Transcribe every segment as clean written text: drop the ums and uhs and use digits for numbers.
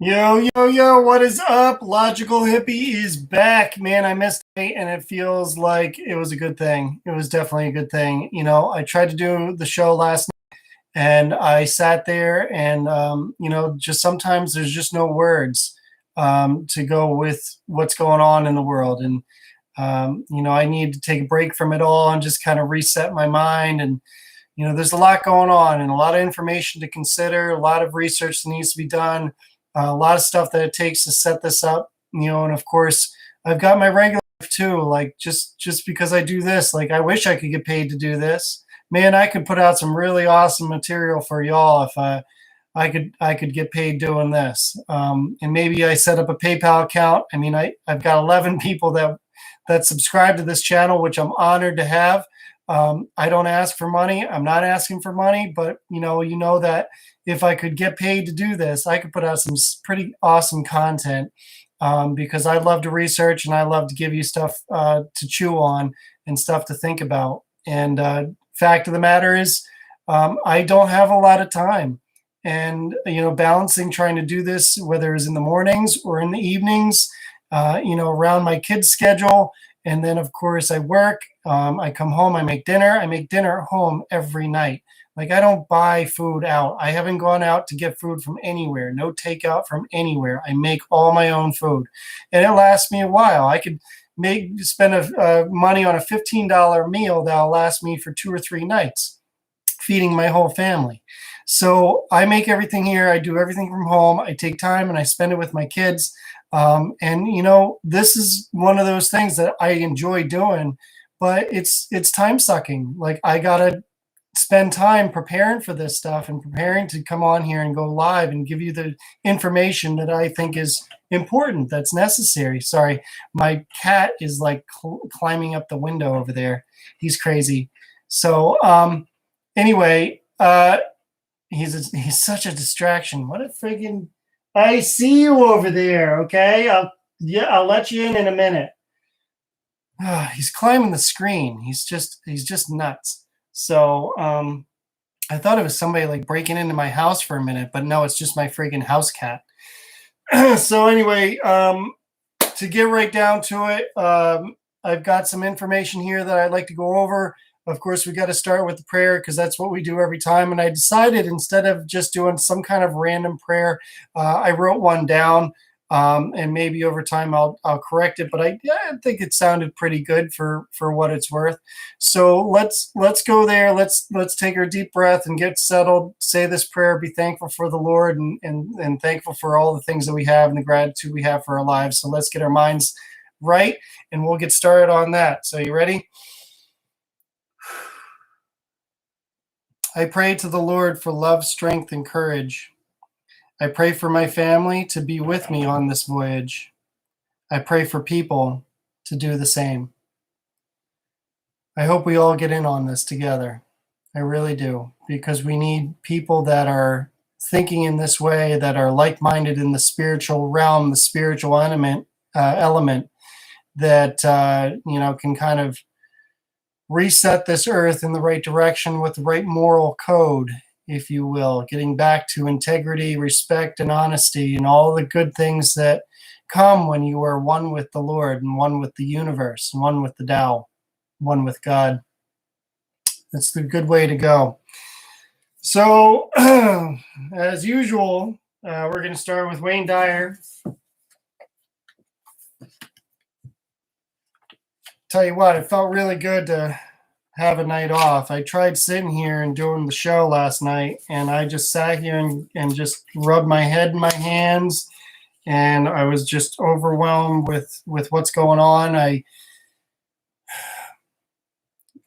Yo, yo, yo, what is up? Logical Hippie is back. Man, I missed it and it feels like it was a good thing. It was definitely a good thing. I tried to do the show last night and I sat there and, just sometimes there's just no words to go with what's going on in the world. And, I need to take a break from it all and just kind of reset my mind. And, there's a lot going on and a lot of information to consider, a lot of research that needs to be done, a lot of stuff that it takes to set this up, and of course, I've got my regular life too. Like just because I do this, like I wish I could get paid to do this. Man, I could put out some really awesome material for y'all if I could get paid doing this. And maybe I set up a PayPal account. I mean, I've got 11 people that subscribe to this channel, which I'm honored to have. I don't ask for money. I'm not asking for money, but you know that if I could get paid to do this, I could put out some pretty awesome content because I love to research and I love to give you stuff to chew on and stuff to think about. And fact of the matter is, I don't have a lot of time. And balancing trying to do this, whether it's in the mornings or in the evenings, around my kids' schedule. And then, of course, I work. I come home. I make dinner. I make dinner at home every night. Like I don't buy food out. I haven't gone out to get food from anywhere. No takeout from anywhere. I make all my own food, and it lasts me a while. I could spend money on a $15 meal that'll last me for 2 or 3 nights, feeding my whole family. So I make everything here. I do everything from home. I take time and I spend it with my kids. And this is one of those things that I enjoy doing, but it's time sucking. Like I gotta spend time preparing for this stuff and preparing to come on here and go live and give you the information that I think is important, that's necessary. Sorry, my cat is like climbing up the window over there. He's crazy. So anyway, he's such a distraction. What a friggin' I see you over there. Okay, I'll let you in a minute. He's climbing the screen. He's just nuts. So I thought it was somebody like breaking into my house for a minute, but no, it's just my freaking house cat. So anyway, to get right down to it, I've got some information here that I'd like to go over. Of course, we got to start with the prayer because that's what we do every time. And I decided instead of just doing some kind of random prayer, I wrote one down. And maybe over time I'll correct it, but I think it sounded pretty good for what it's worth. So let's go there. Let's take a deep breath and get settled. Say this prayer. Be thankful for the Lord and thankful for all the things that we have and the gratitude we have for our lives. So let's get our minds right, and we'll get started on that. So you ready? I pray to the Lord for love, strength, and courage. I pray for my family to be with me on this voyage. I pray for people to do the same. I hope we all get in on this together. I really do, because we need people that are thinking in this way, that are like-minded in the spiritual realm, the spiritual element that can kind of reset this earth in the right direction with the right moral code, if you will, getting back to integrity, respect, and honesty, and all the good things that come when you are one with the Lord and one with the universe, and one with the Tao, one with God. That's the good way to go. So, as usual, we're going to start with Wayne Dyer. Tell you what, it felt really good to have a night off. I tried sitting here and doing the show last night, and I just sat here and just rubbed my head in my hands, and I was just overwhelmed with what's going on.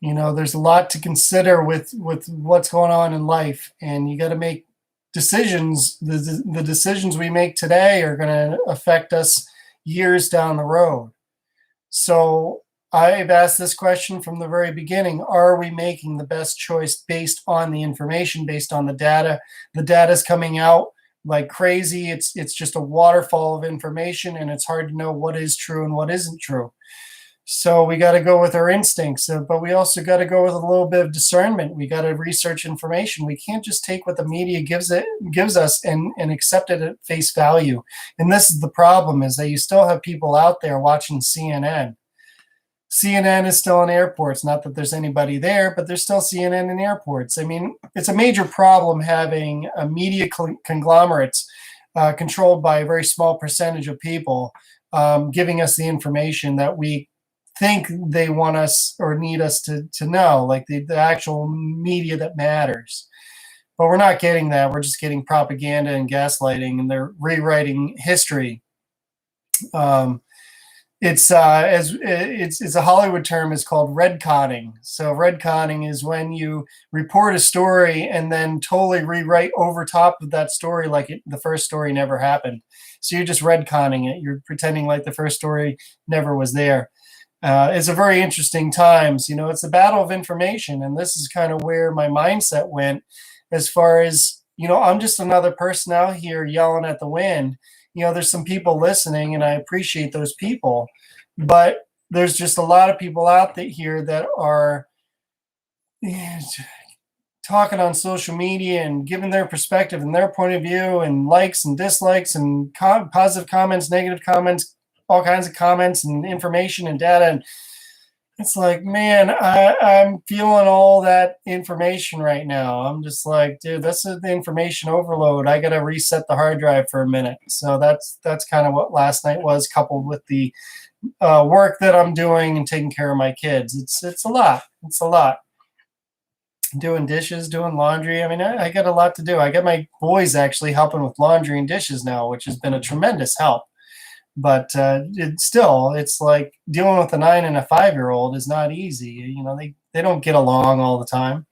There's a lot to consider with what's going on in life, and you got to make decisions. The decisions we make today are going to affect us years down the road. So I've asked this question from the very beginning. Are we making the best choice based on the information, based on the data? The data is coming out like crazy. It's just a waterfall of information, and it's hard to know what is true and what isn't true. So we got to go with our instincts, but we also got to go with a little bit of discernment. We got to research information. We can't just take what the media gives us and accept it at face value. And this is the problem: is that you still have people out there watching CNN. CNN is still in airports. Not that there's anybody there, but there's still CNN in airports. I mean, it's a major problem having a media conglomerates controlled by a very small percentage of people giving us the information that we think they want us or need us to know, like the actual media that matters. But we're not getting that. We're just getting propaganda and gaslighting, and they're rewriting history. It's a Hollywood term. Is called redconning. So redconning is when you report a story and then totally rewrite over top of that story like the first story never happened. So you're just redconning it. You're pretending like the first story never was there. It's a very interesting times. You know, it's a battle of information, and this is kind of where my mindset went. As far as, you know, I'm just another person out here yelling at the wind. You know, there's some people listening, and I appreciate those people, but there's just a lot of people out here that are talking on social media and giving their perspective and their point of view and likes and dislikes and positive comments, negative comments, all kinds of comments and information and data. And it's like, man, I'm feeling all that information right now. I'm just like, dude, that's the information overload. I got to reset the hard drive for a minute. So that's kind of what last night was, coupled with the work that I'm doing and taking care of my kids. It's a lot. It's a lot. Doing dishes, doing laundry. I mean, I got a lot to do. I got my boys actually helping with laundry and dishes now, which has been a tremendous help. But it's like dealing with a 9 and a 5-year-old is not easy. You know, they don't get along all the time.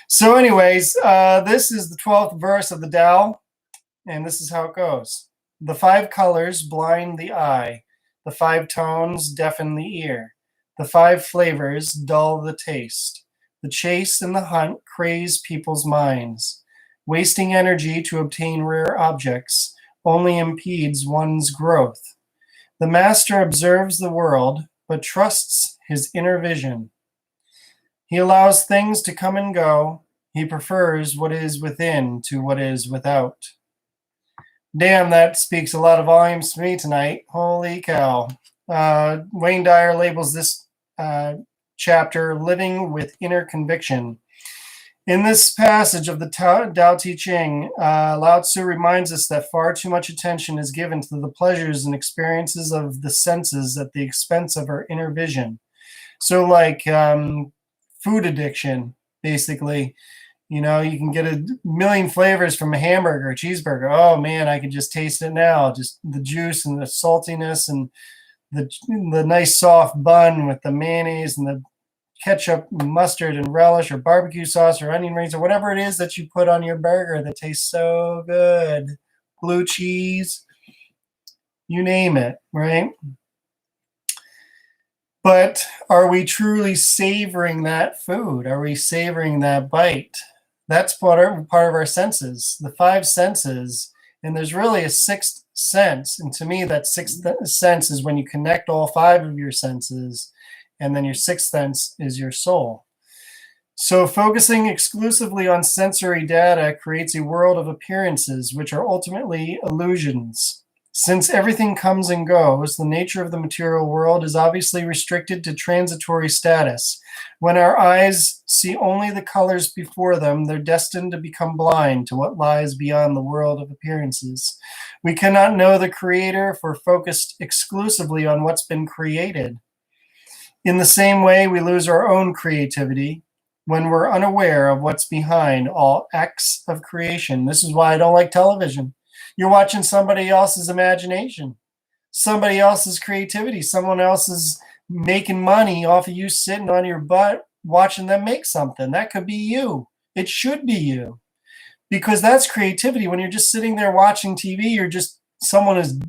So anyways, this is the 12th verse of the Tao, and this is how it goes. The 5 colors blind the eye. The 5 tones deafen the ear. The 5 flavors dull the taste. The chase and the hunt craze people's minds. Wasting energy to obtain rare objects only impedes one's growth. The master observes the world, but trusts his inner vision. He allows things to come and go. He prefers what is within to what is without. Damn, that speaks a lot of volumes to me tonight. Holy cow. Wayne Dyer labels this chapter Living with Inner Conviction. In this passage of the Tao Te Ching, Lao Tzu reminds us that far too much attention is given to the pleasures and experiences of the senses at the expense of our inner vision. So like food addiction, basically, you know, you can get a million flavors from a hamburger, a cheeseburger. Oh man, I can just taste it now. Just the juice and the saltiness and the nice soft bun with the mayonnaise and the ketchup, mustard, and relish, or barbecue sauce, or onion rings, or whatever it is that you put on your burger that tastes so good. Blue cheese, you name it, right? But are we truly savoring that food? Are we savoring that bite? That's part of our senses, the 5 senses, and there's really a 6th sense. And to me, that 6th sense is when you connect all 5 of your senses, and then your 6th sense is your soul. So focusing exclusively on sensory data creates a world of appearances, which are ultimately illusions. Since everything comes and goes, the nature of the material world is obviously restricted to transitory status. When our eyes see only the colors before them, they're destined to become blind to what lies beyond the world of appearances. We cannot know the Creator if we're focused exclusively on what's been created. In the same way, we lose our own creativity when we're unaware of what's behind all acts of creation. This is why I don't like television. You're watching somebody else's imagination, somebody else's creativity, someone else is making money off of you sitting on your butt watching them make something. That could be you. It should be you, because that's creativity. When you're just sitting there watching TV, someone is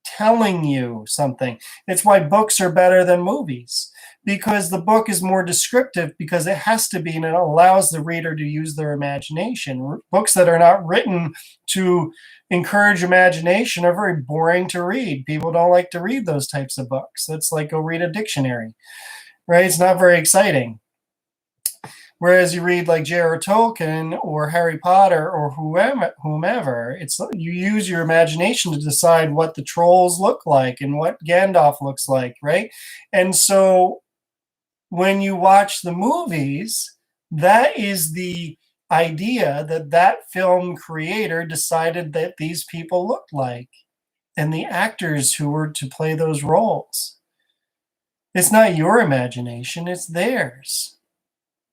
telling you something. It's why books are better than movies, because the book is more descriptive, because it has to be, and it allows the reader to use their imagination. Books that are not written to encourage imagination are very boring to read. People don't like to read those types of books. That's like go read a dictionary, right? It's not very exciting. Whereas you read like J.R. Tolkien or Harry Potter or whomever, it's you use your imagination to decide what the trolls look like and what Gandalf looks like, right? And so when you watch the movies, that is the idea that that film creator decided that these people looked like, and the actors who were to play those roles. It's not your imagination, it's theirs.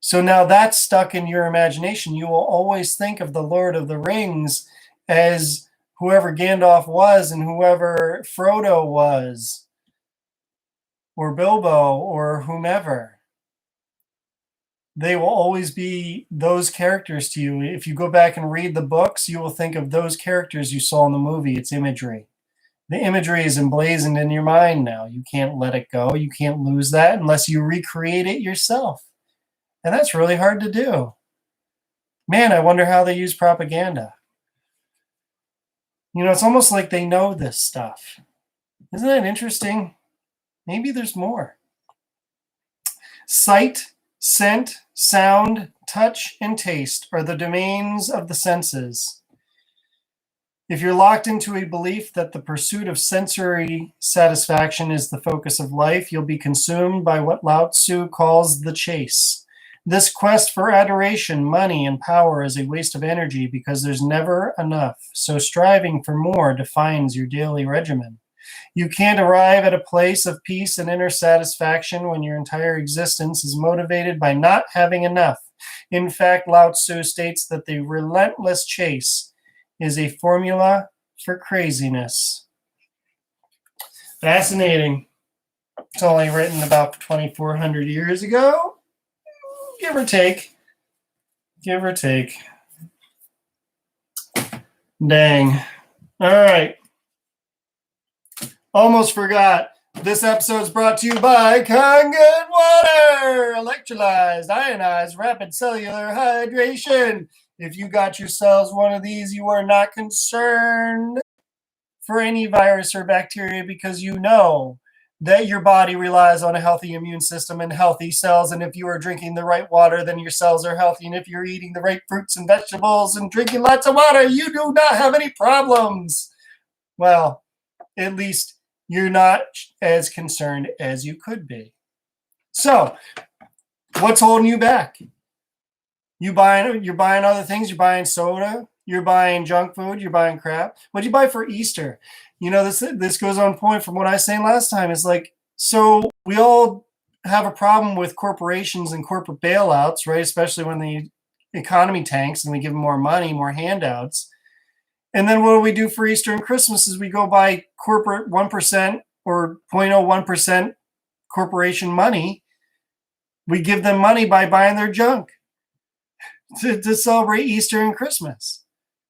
So now that's stuck in your imagination. You will always think of the Lord of the Rings as whoever Gandalf was and whoever Frodo was, or Bilbo, or whomever. They will always be those characters to you. If you go back and read the books, you will think of those characters you saw in the movie. It's imagery. The imagery is emblazoned in your mind now. You can't let it go. You can't lose that unless you recreate it yourself. And that's really hard to do. Man, I wonder how they use propaganda. You know, it's almost like they know this stuff. Isn't that interesting? Maybe there's more. Sight, scent, sound, touch, and taste are the domains of the senses. If you're locked into a belief that the pursuit of sensory satisfaction is the focus of life, you'll be consumed by what Lao Tzu calls the chase. This quest for adoration, money, and power is a waste of energy because there's never enough. So striving for more defines your daily regimen. You can't arrive at a place of peace and inner satisfaction when your entire existence is motivated by not having enough. In fact, Lao Tzu states that the relentless chase is a formula for craziness. Fascinating. It's only written about 2,400 years ago. Give or take. Give or take. Dang. All right. Almost forgot. This episode is brought to you by Kangen Water. Electrolyzed, ionized, rapid cellular hydration. If you got yourselves one of these, you are not concerned for any virus or bacteria because you know that your body relies on a healthy immune system and healthy cells. And if you are drinking the right water, then your cells are healthy. And if you're eating the right fruits and vegetables and drinking lots of water, you do not have any problems. Well, at least you're not as concerned as you could be. So, what's holding you back? You're buying other things. You're buying soda. You're buying junk food. You're buying crap. What'd you buy for Easter? You know, this goes on point from what I was saying last time. It's like, so we all have a problem with corporations and corporate bailouts, right? Especially when the economy tanks and we give them more money, more handouts. And then what do we do for Easter and Christmas is we go buy corporate 1% or 0.01% corporation money. We give them money by buying their junk to celebrate Easter and Christmas.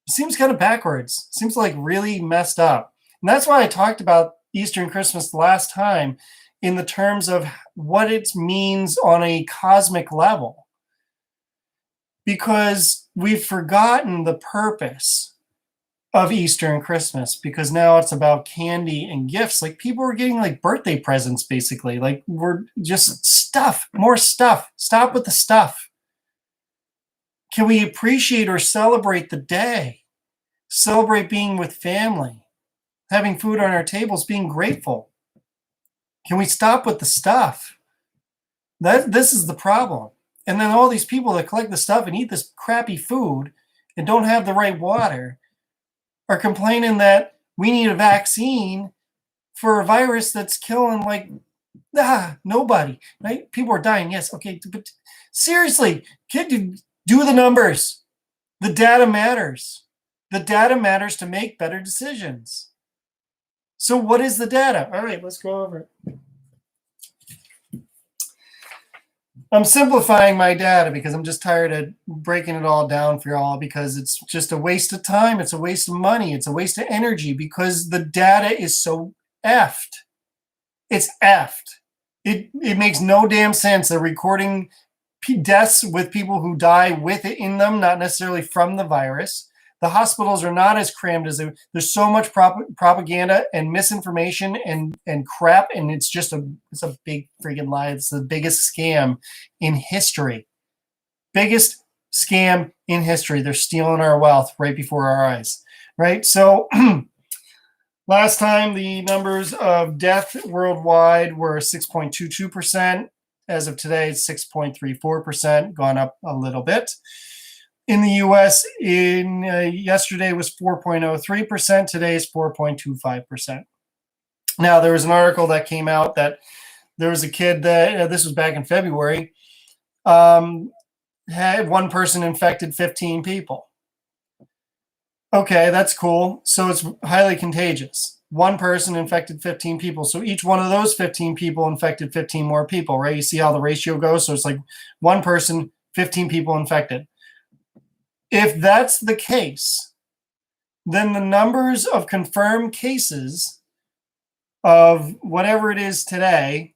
It seems kind of backwards. It seems like really messed up. And that's why I talked about Easter and Christmas the last time in the terms of what it means on a cosmic level. Because we've forgotten the purpose of Easter and Christmas, because now it's about candy and gifts. Like people were getting like birthday presents, basically. Like we're just stuff, more stuff. Stop with the stuff. Can we appreciate or celebrate the day? Celebrate being with family, having food on our tables, being grateful. Can we stop with the stuff? This is the problem. And then all these people that collect the stuff and eat this crappy food and don't have the right water are complaining that we need a vaccine for a virus that's killing like nobody, right? People are dying, yes, okay, but seriously, kid, do the numbers. The data matters. The data matters to make better decisions. So what is the data? All right, let's go over it. I'm simplifying my data because I'm just tired of breaking it all down for y'all, because it's just a waste of time. It's a waste of money. It's a waste of energy because the data is so effed. It's effed. It makes no damn sense. They're recording deaths with people who die with it in them, not necessarily from the virus. The hospitals are not as crammed as there's so much propaganda and misinformation and crap, and it's a big freaking lie. It's the biggest scam in history. Biggest scam in history. They're stealing our wealth right before our eyes, right? So last time the numbers of death worldwide were 6.22%. As of today, it's 6.34%, gone up a little bit. In the U.S., yesterday was 4.03%. Today is 4.25%. Now, there was an article that came out that there was a kid that, this was back in February, had one person infected 15 people. Okay, that's cool. So it's highly contagious. One person infected 15 people. So each one of those 15 people infected 15 more people, right? You see how the ratio goes? So it's like one person, 15 people infected. If that's the case, then the numbers of confirmed cases of whatever it is today,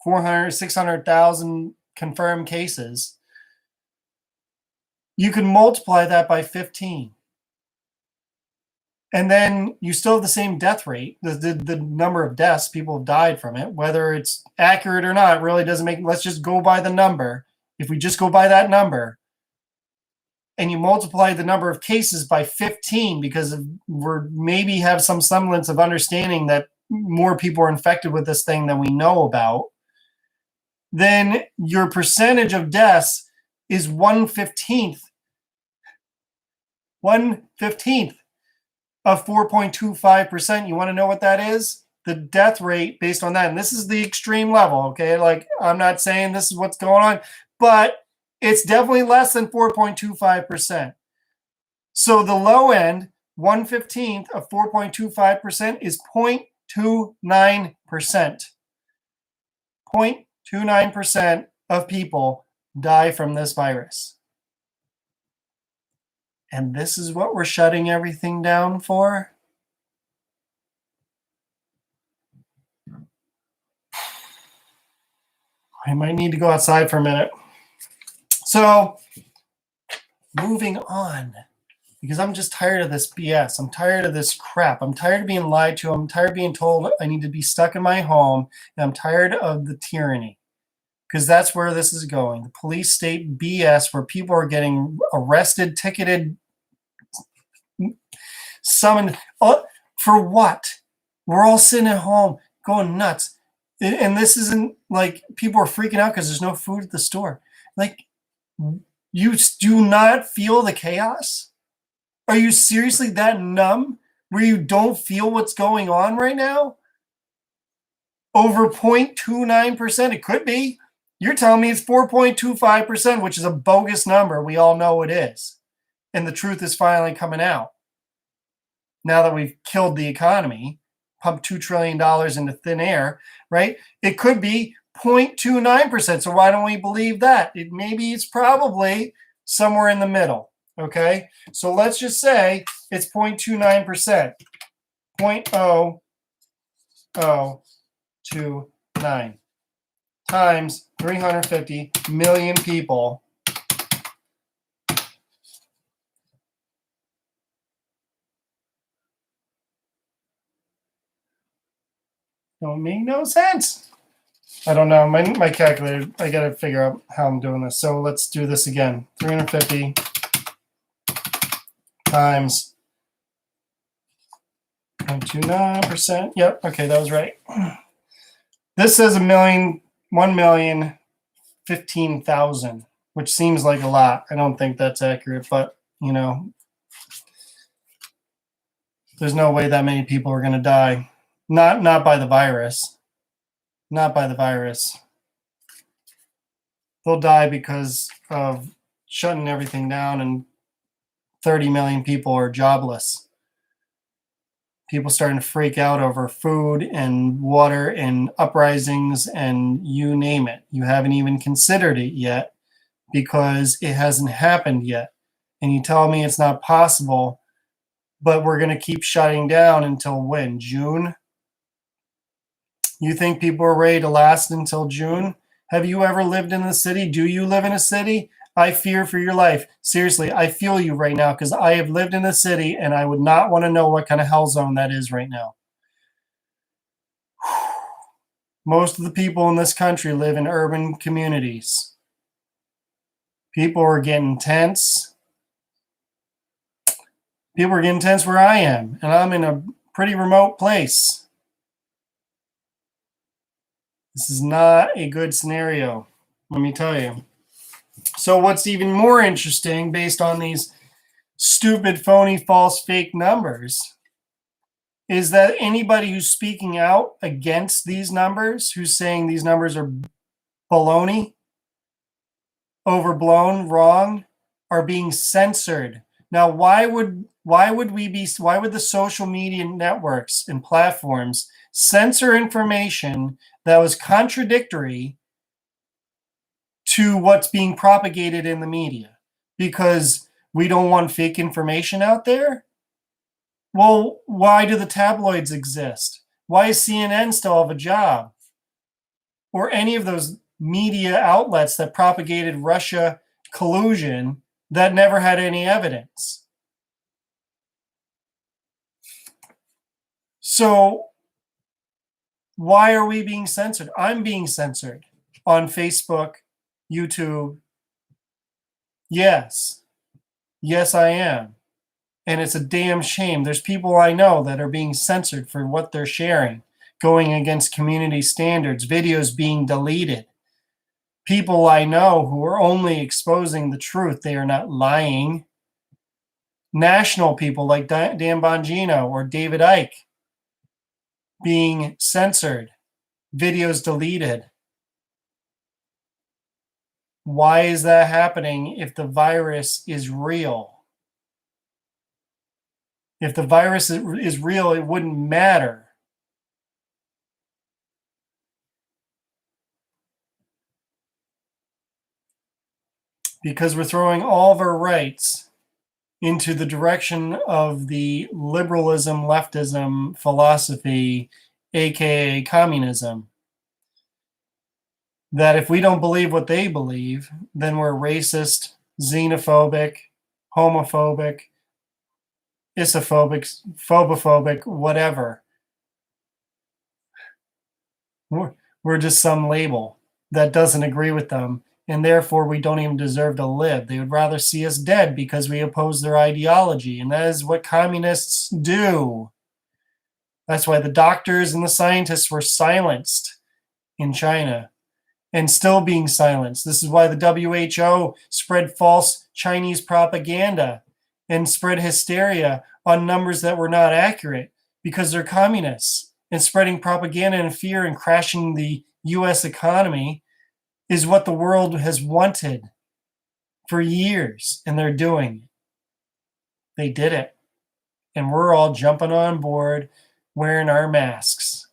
400, 600,000 confirmed cases, you can multiply that by 15. And then you still have the same death rate. The number of deaths, people have died from it. Whether it's accurate or not really doesn't make, let's just go by the number. If we just go by that number and you multiply the number of cases by 15, because we're maybe have some semblance of understanding that more people are infected with this thing than we know about, then your percentage of deaths is 1/15th. 1/15th of 4.25%. You want to know what that is? The death rate based on that. And this is the extreme level, okay? Like, I'm not saying this is what's going on, but it's definitely less than 4.25%. So the low end, 1/15th of 4.25% is 0.29%. 0.29% of people die from this virus. And this is what we're shutting everything down for? I might need to go outside for a minute. So, moving on, because I'm just tired of this BS. I'm tired of this crap. I'm tired of being lied to. I'm tired of being told I need to be stuck in my home. And I'm tired of the tyranny, because that's where this is going. The police state BS, where people are getting arrested, ticketed, summoned. For what? We're all sitting at home going nuts. And this isn't like people are freaking out because there's no food at the store. Like, you do not feel the chaos? Are you seriously that numb where you don't feel what's going on right now? Over 0.29%, it could be. You're telling me it's 4.25%, which is a bogus number. We all know it is. And the truth is finally coming out. Now that we've killed the economy, pumped $2 trillion into thin air, right? It could be 0.29%. So why don't we believe that? Maybe it's probably somewhere in the middle, okay? So let's just say it's 0.29%. 0.0029 times 350 million people. Don't make no sense. I don't know. My calculator, I got to figure out how I'm doing this. So let's do this again. 350 times 0.29%. Yep. Okay, that was right. This says 1,015,000, which seems like a lot. I don't think that's accurate, but, you know, there's no way that many people are going to die. Not by the virus. Not by the virus. They'll die because of shutting everything down, and 30 million people are jobless. People starting to freak out over food and water and uprisings and you name it. You haven't even considered it yet because it hasn't happened yet. And you tell me it's not possible, but we're going to keep shutting down until when? June? You think people are ready to last until June? Have you ever lived in the city? Do you live in a city? I fear for your life. Seriously, I feel you right now because I have lived in a city and I would not want to know what kind of hell zone that is right now. Most of the people in this country live in urban communities. People are getting tense. People are getting tense where I am, and I'm in a pretty remote place. This is not a good scenario, let me tell you. So what's even more interesting, based on these stupid, phony, false, fake numbers, is that anybody who's speaking out against these numbers, who's saying these numbers are baloney, overblown, wrong, are being censored. Now, why would the social media networks and platforms censor information that was contradictory to what's being propagated in the media? Because we don't want fake information out there? Well, why do the tabloids exist? Why does CNN still have a job? Or any of those media outlets that propagated Russia collusion that never had any evidence? So why are we being censored? I'm being censored on Facebook, YouTube. Yes, I am. And it's a damn shame. There's people I know that are being censored for what they're sharing, going against community standards, videos being deleted. People I know who are only exposing the truth, they are not lying. National people like Dan Bongino or David Icke being censored, videos deleted. Why is that happening if the virus is real? If the virus is real, it wouldn't matter. Because we're throwing all of our rights into the direction of the liberalism, leftism philosophy, aka communism. That if we don't believe what they believe, then we're racist, xenophobic, homophobic, isophobic, phobophobic, whatever. We're just some label that doesn't agree with them, and therefore we don't even deserve to live. They would rather see us dead because we oppose their ideology, and that is what communists do. That's why the doctors and the scientists were silenced in China and still being silenced. This is why the WHO spread false Chinese propaganda and spread hysteria on numbers that were not accurate, because they're communists, and spreading propaganda and fear and crashing the US economy is what the world has wanted for years, and they're doing it. They did it. And we're all jumping on board wearing our masks.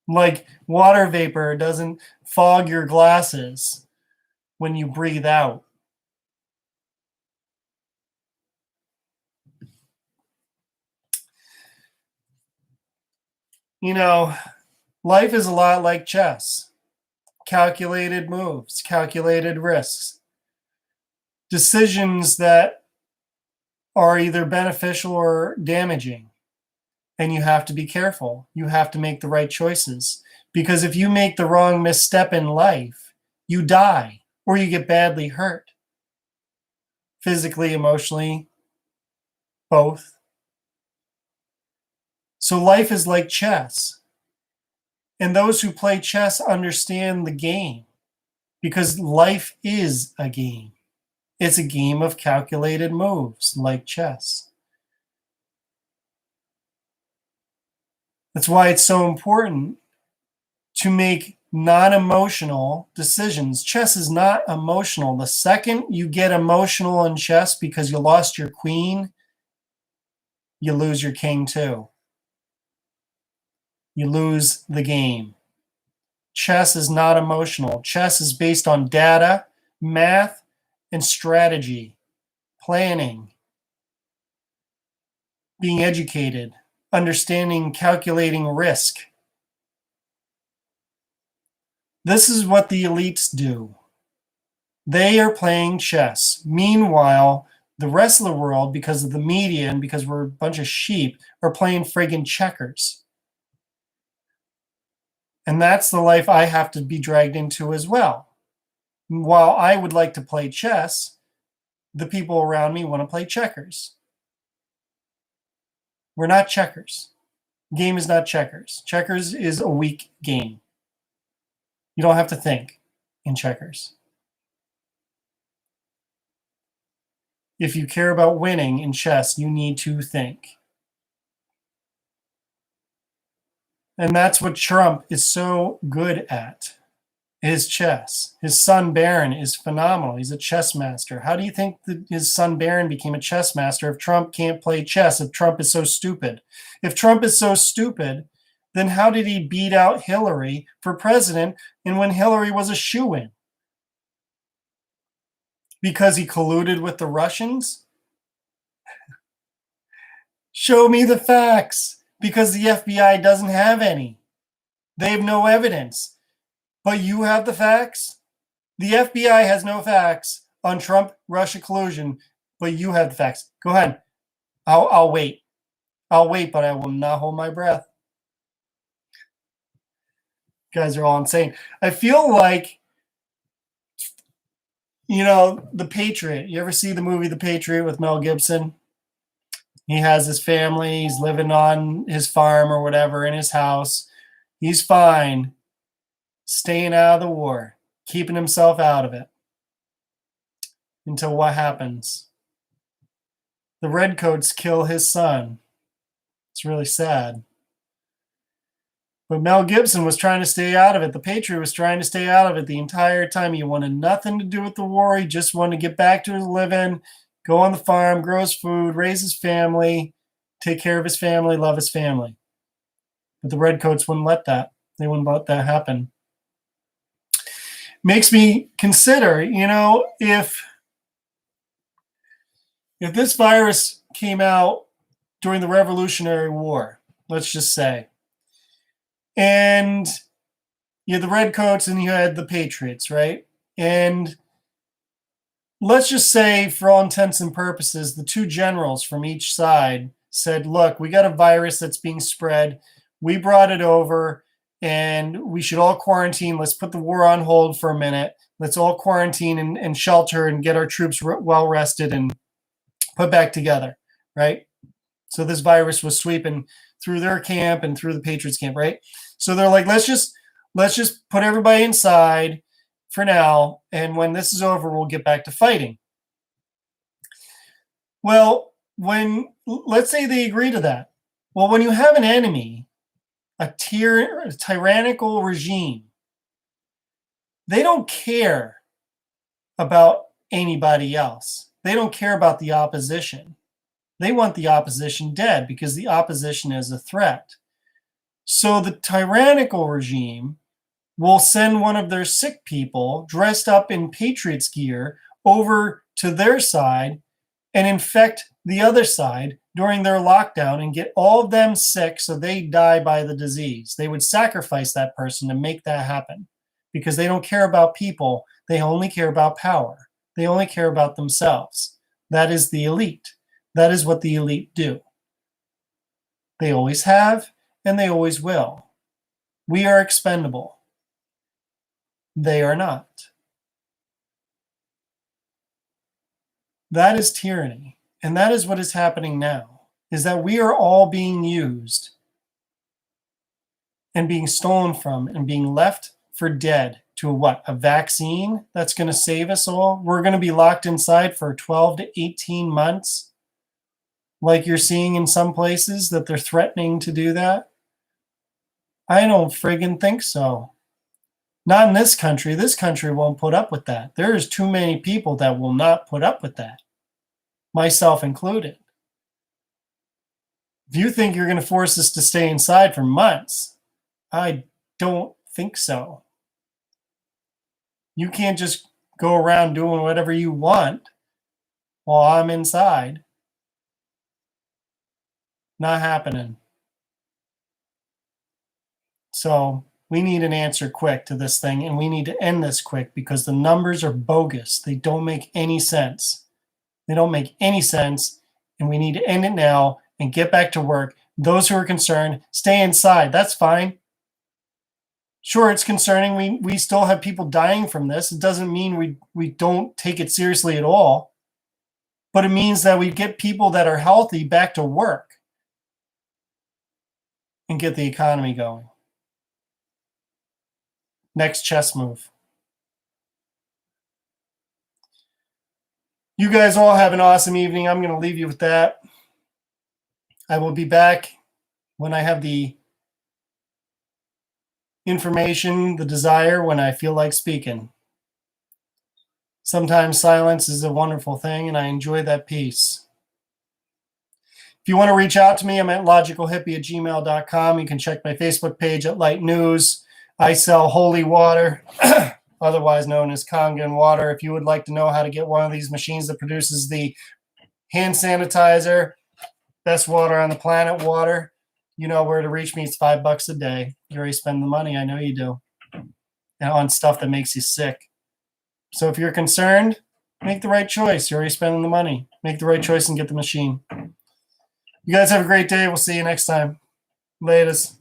Like water vapor doesn't fog your glasses when you breathe out. You know, life is a lot like chess. Calculated moves, calculated risks. Decisions that are either beneficial or damaging. And you have to be careful. You have to make the right choices. Because if you make the wrong misstep in life, you die or you get badly hurt. Physically, emotionally, both. So life is like chess. And those who play chess understand the game, because life is a game. It's a game of calculated moves, like chess. That's why it's so important to make non-emotional decisions. Chess is not emotional. The second you get emotional in chess because you lost your queen, you lose your king too. You lose the game. Chess is not emotional. Chess is based on data, math, and strategy, planning, being educated, understanding, calculating risk, This is what the elites do. They are playing chess. Meanwhile, the rest of the world, because of the media and because we're a bunch of sheep, are playing friggin' checkers. And that's the life I have to be dragged into as well. While I would like to play chess, the people around me want to play checkers. We're not checkers. Game is not checkers. Checkers is a weak game. You don't have to think in checkers. If you care about winning in chess, you need to think. And that's what Trump is so good at, is chess. His son Barron is phenomenal. He's a chess master. How do you think that his son Barron became a chess master if Trump can't play chess, if Trump is so stupid? If Trump is so stupid, then how did he beat out Hillary for president and when Hillary was a shoo-in? Because he colluded with the Russians? Show me the facts. Because the FBI doesn't have any. They have no evidence. But you have the facts? The FBI has no facts on Trump-Russia collusion, but you have the facts. Go ahead. I'll wait. I'll wait, but I will not hold my breath. You guys are all insane. I feel like, The Patriot. You ever see the movie The Patriot with Mel Gibson? He has his family. He's living on his farm or whatever in his house. He's fine. Staying out of the war. Keeping himself out of it. Until what happens? The redcoats kill his son. It's really sad. But Mel Gibson was trying to stay out of it. The Patriot was trying to stay out of it the entire time. He wanted nothing to do with the war. He just wanted to get back to his living, go on the farm, grow his food, raise his family, take care of his family, love his family. But the redcoats wouldn't let that. They wouldn't let that happen. Makes me consider, if this virus came out during the Revolutionary War, let's just say, and you had the redcoats and you had the patriots, right? And let's just say, for all intents and purposes, the two generals from each side said, look, we got a virus that's being spread. We brought it over and we should all quarantine. Let's put the war on hold for a minute. Let's all quarantine and shelter and get our troops well rested and put back together, right? So this virus was sweeping through their camp and through the Patriots camp, right? So they're like, let's just put everybody inside for now, and when this is over, we'll get back to fighting. Well, let's say they agree to that. Well, when you have an enemy, a tyrannical regime, they don't care about anybody else. They don't care about the opposition. They want the opposition dead because the opposition is a threat. So the tyrannical regime will send one of their sick people dressed up in Patriots gear over to their side and infect the other side during their lockdown and get all of them sick so they die by the disease. They would sacrifice that person to make that happen because they don't care about people. They only care about power. They only care about themselves. That is the elite. That is what the elite do. They always have, and they always will. We are expendable. They are not. That is tyranny. And that is what is happening now, is that we are all being used and being stolen from and being left for dead to what? A vaccine that's going to save us all? We're going to be locked inside for 12 to 18 months, like you're seeing in some places that they're threatening to do that? I don't friggin' think so. Not in this country. This country won't put up with that. There's too many people that will not put up with that, myself included. If you think you're going to force us to stay inside for months, I don't think so. You can't just go around doing whatever you want while I'm inside. Not happening. So We need an answer quick to this thing, and we need to end this quick because the numbers are bogus. They don't make any sense. They don't make any sense, and we need to end it now and get back to work. Those who are concerned, stay inside. That's fine. Sure, it's concerning. We still have people dying from this. It doesn't mean we don't take it seriously at all, but it means that we get people that are healthy back to work and get the economy going. Next chess move. You guys all have an awesome evening. I'm going to leave you with that. I will be back when I have the information, the desire, when I feel like speaking. Sometimes silence is a wonderful thing, and I enjoy that peace. If you want to reach out to me, I'm at logicalhippie@gmail.com. You can check my Facebook page at Light News. I sell holy water, otherwise known as Kangen water. If you would like to know how to get one of these machines that produces the hand sanitizer, best water on the planet water, you know where to reach me. It's $5 a day. You already spend the money. I know you do. And on stuff that makes you sick. So if you're concerned, make the right choice. You're already spending the money. Make the right choice and get the machine. You guys have a great day. We'll see you next time. Latest.